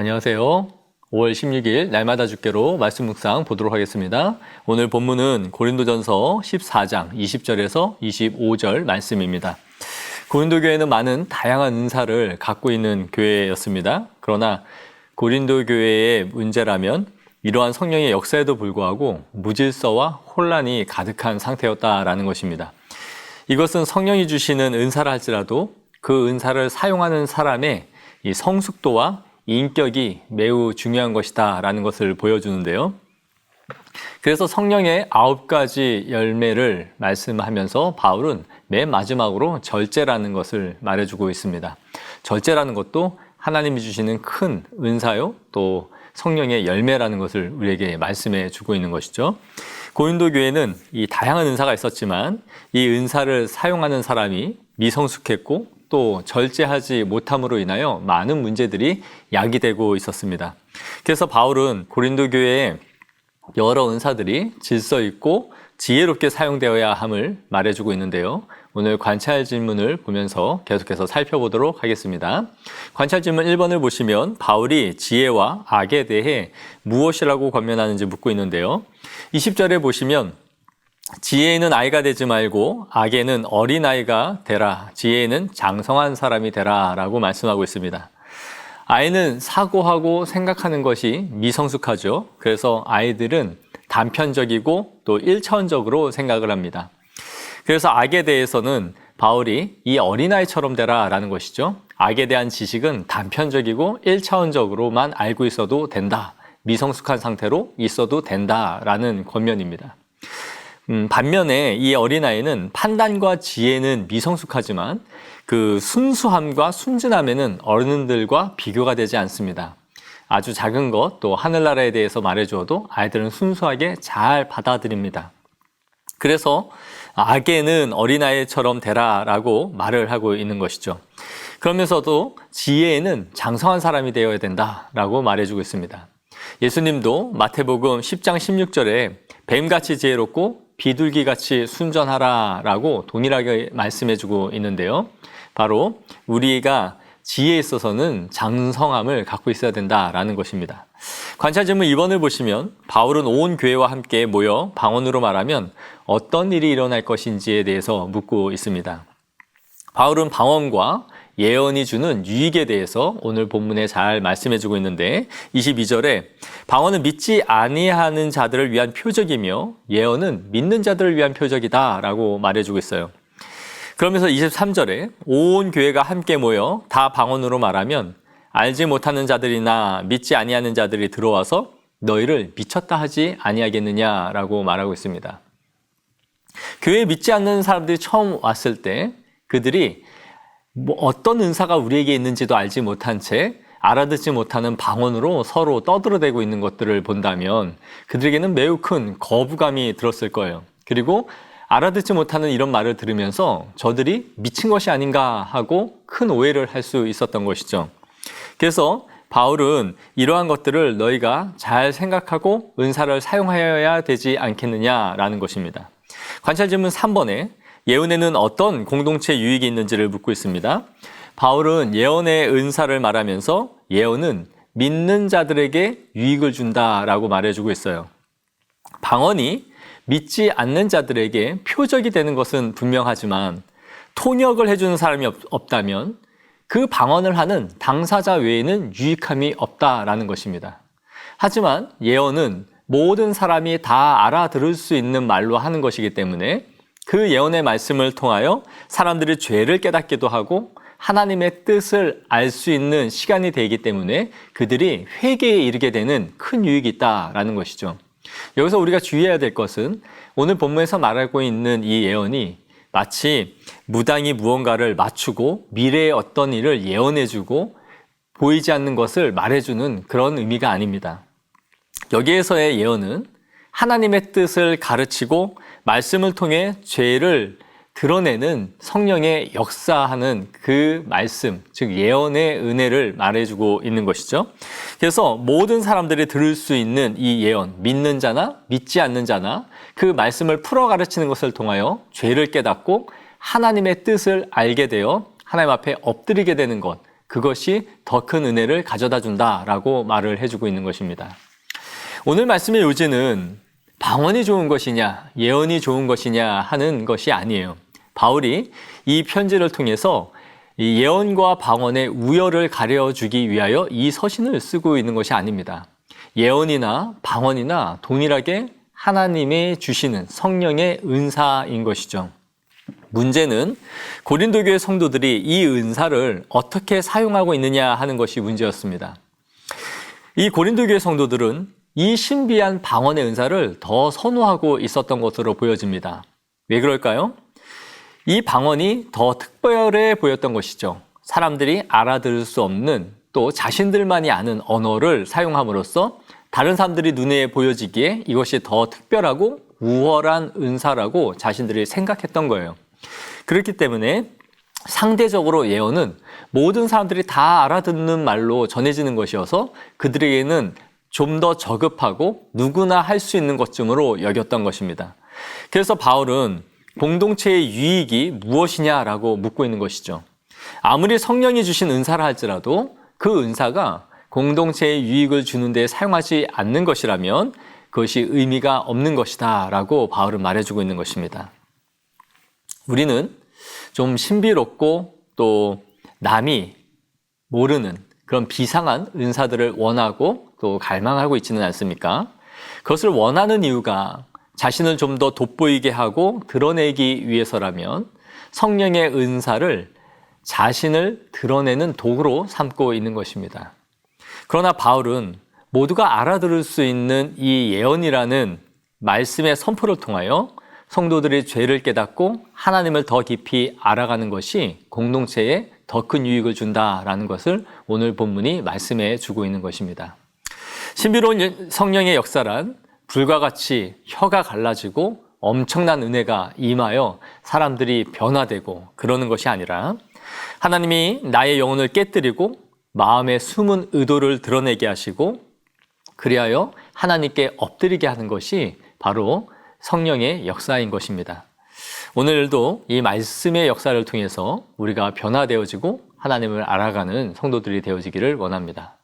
안녕하세요. 5월 16일 날마다 주께로 말씀 묵상 보도록 하겠습니다. 오늘 본문은 고린도전서 14장 20절에서 25절 말씀입니다. 고린도 교회는 많은 다양한 은사를 갖고 있는 교회였습니다. 그러나 고린도 교회의 문제라면 이러한 성령의 역사에도 불구하고 무질서와 혼란이 가득한 상태였다라는 것입니다. 이것은 성령이 주시는 은사라 할지라도 그 은사를 사용하는 사람의 이 성숙도와 인격이 매우 중요한 것이다 라는 것을 보여주는데요. 그래서 성령의 9가지 열매를 말씀하면서 바울은 맨 마지막으로 절제라는 것을 말해주고 있습니다. 절제라는 것도 하나님이 주시는 큰 은사요, 또 성령의 열매라는 것을 우리에게 말씀해 주고 있는 것이죠. 고린도 교회는 이 다양한 은사가 있었지만 이 은사를 사용하는 사람이 미성숙했고 또 절제하지 못함으로 인하여 많은 문제들이 야기되고 있었습니다. 그래서 바울은 고린도 교회에 여러 은사들이 질서 있고 지혜롭게 사용되어야 함을 말해주고 있는데요. 오늘 관찰 질문을 보면서 계속해서 살펴보도록 하겠습니다. 관찰 질문 1번을 보시면 바울이 지혜와 악에 대해 무엇이라고 권면하는지 묻고 있는데요. 20절에 보시면 지혜에는 아이가 되지 말고 악에는 어린아이가 되라. 지혜에는 장성한 사람이 되라 라고 말씀하고 있습니다. 아이는 사고하고 생각하는 것이 미성숙하죠. 그래서 아이들은 단편적이고 또 1차원적으로 생각을 합니다. 그래서 악에 대해서는 바울이 이 어린아이처럼 되라 라는 것이죠. 악에 대한 지식은 단편적이고 1차원적으로만 알고 있어도 된다. 미성숙한 상태로 있어도 된다 라는 권면입니다. 반면에 이 어린아이는 판단과 지혜는 미성숙하지만 그 순수함과 순진함에는 어른들과 비교가 되지 않습니다. 아주 작은 것, 또 하늘나라에 대해서 말해주어도 아이들은 순수하게 잘 받아들입니다. 그래서 악에는 어린아이처럼 되라 라고 말을 하고 있는 것이죠. 그러면서도 지혜에는 장성한 사람이 되어야 된다라고 말해주고 있습니다. 예수님도 마태복음 10장 16절에 뱀같이 지혜롭고 비둘기같이 순전하라 라고 동일하게 말씀해주고 있는데요. 바로 우리가 지혜에 있어서는 장성함을 갖고 있어야 된다라는 것입니다. 관찰 질문 2번을 보시면 바울은 온 교회와 함께 모여 방언으로 말하면 어떤 일이 일어날 것인지에 대해서 묻고 있습니다. 바울은 방언과 예언이 주는 유익에 대해서 오늘 본문에 잘 말씀해주고 있는데 22절에 방언은 믿지 아니하는 자들을 위한 표적이며 예언은 믿는 자들을 위한 표적이다 라고 말해주고 있어요. 그러면서 23절에 온 교회가 함께 모여 다 방언으로 말하면 알지 못하는 자들이나 믿지 아니하는 자들이 들어와서 너희를 미쳤다 하지 아니하겠느냐라고 말하고 있습니다. 교회에 믿지 않는 사람들이 처음 왔을 때 그들이 어떤 은사가 우리에게 있는지도 알지 못한 채 알아듣지 못하는 방언으로 서로 떠들어대고 있는 것들을 본다면 그들에게는 매우 큰 거부감이 들었을 거예요. 그리고 알아듣지 못하는 이런 말을 들으면서 저들이 미친 것이 아닌가 하고 큰 오해를 할 수 있었던 것이죠. 그래서 바울은 이러한 것들을 너희가 잘 생각하고 은사를 사용하여야 되지 않겠느냐라는 것입니다. 관찰 질문 3번에 예언에는 어떤 공동체 유익이 있는지를 묻고 있습니다. 바울은 예언의 은사를 말하면서 예언은 믿는 자들에게 유익을 준다라고 말해주고 있어요. 방언이 믿지 않는 자들에게 표적이 되는 것은 분명하지만 통역을 해주는 사람이 없다면 그 방언을 하는 당사자 외에는 유익함이 없다라는 것입니다. 하지만 예언은 모든 사람이 다 알아들을 수 있는 말로 하는 것이기 때문에 그 예언의 말씀을 통하여 사람들이 죄를 깨닫기도 하고 하나님의 뜻을 알 수 있는 시간이 되기 때문에 그들이 회개에 이르게 되는 큰 유익이 있다라는 것이죠. 여기서 우리가 주의해야 될 것은 오늘 본문에서 말하고 있는 이 예언이 마치 무당이 무언가를 맞추고 미래의 어떤 일을 예언해주고 보이지 않는 것을 말해주는 그런 의미가 아닙니다. 여기에서의 예언은 하나님의 뜻을 가르치고 말씀을 통해 죄를 드러내는 성령의 역사하는 그 말씀, 즉 예언의 은혜를 말해주고 있는 것이죠. 그래서 모든 사람들이 들을 수 있는 이 예언, 믿는 자나 믿지 않는 자나 그 말씀을 풀어 가르치는 것을 통하여 죄를 깨닫고 하나님의 뜻을 알게 되어 하나님 앞에 엎드리게 되는 것, 그것이 더 큰 은혜를 가져다 준다라고 말을 해주고 있는 것입니다. 오늘 말씀의 요지는 방언이 좋은 것이냐, 예언이 좋은 것이냐 하는 것이 아니에요. 바울이 이 편지를 통해서 이 예언과 방언의 우열을 가려주기 위하여 이 서신을 쓰고 있는 것이 아닙니다. 예언이나 방언이나 동일하게 하나님이 주시는 성령의 은사인 것이죠. 문제는 고린도 교회 성도들이 이 은사를 어떻게 사용하고 있느냐 하는 것이 문제였습니다. 이 고린도 교회 성도들은 이 신비한 방언의 은사를 더 선호하고 있었던 것으로 보여집니다. 왜 그럴까요? 이 방언이 더 특별해 보였던 것이죠. 사람들이 알아들을 수 없는 또 자신들만이 아는 언어를 사용함으로써 다른 사람들이 눈에 보여지기에 이것이 더 특별하고 우월한 은사라고 자신들이 생각했던 거예요. 그렇기 때문에 상대적으로 예언은 모든 사람들이 다 알아듣는 말로 전해지는 것이어서 그들에게는 좀 더 저급하고 누구나 할 수 있는 것쯤으로 여겼던 것입니다. 그래서 바울은 공동체의 유익이 무엇이냐라고 묻고 있는 것이죠. 아무리 성령이 주신 은사라 할지라도 그 은사가 공동체의 유익을 주는 데 사용하지 않는 것이라면 그것이 의미가 없는 것이다 라고 바울은 말해주고 있는 것입니다. 우리는 좀 신비롭고 또 남이 모르는 그런 비상한 은사들을 원하고 또 갈망하고 있지는 않습니까? 그것을 원하는 이유가 자신을 좀 더 돋보이게 하고 드러내기 위해서라면 성령의 은사를 자신을 드러내는 도구로 삼고 있는 것입니다. 그러나 바울은 모두가 알아들을 수 있는 이 예언이라는 말씀의 선포를 통하여 성도들이 죄를 깨닫고 하나님을 더 깊이 알아가는 것이 공동체에 더 큰 유익을 준다라는 것을 오늘 본문이 말씀해 주고 있는 것입니다. 신비로운 성령의 역사란 불과 같이 혀가 갈라지고 엄청난 은혜가 임하여 사람들이 변화되고 그러는 것이 아니라 하나님이 나의 영혼을 깨뜨리고 마음의 숨은 의도를 드러내게 하시고 그리하여 하나님께 엎드리게 하는 것이 바로 성령의 역사인 것입니다. 오늘도 이 말씀의 역사를 통해서 우리가 변화되어지고 하나님을 알아가는 성도들이 되어지기를 원합니다.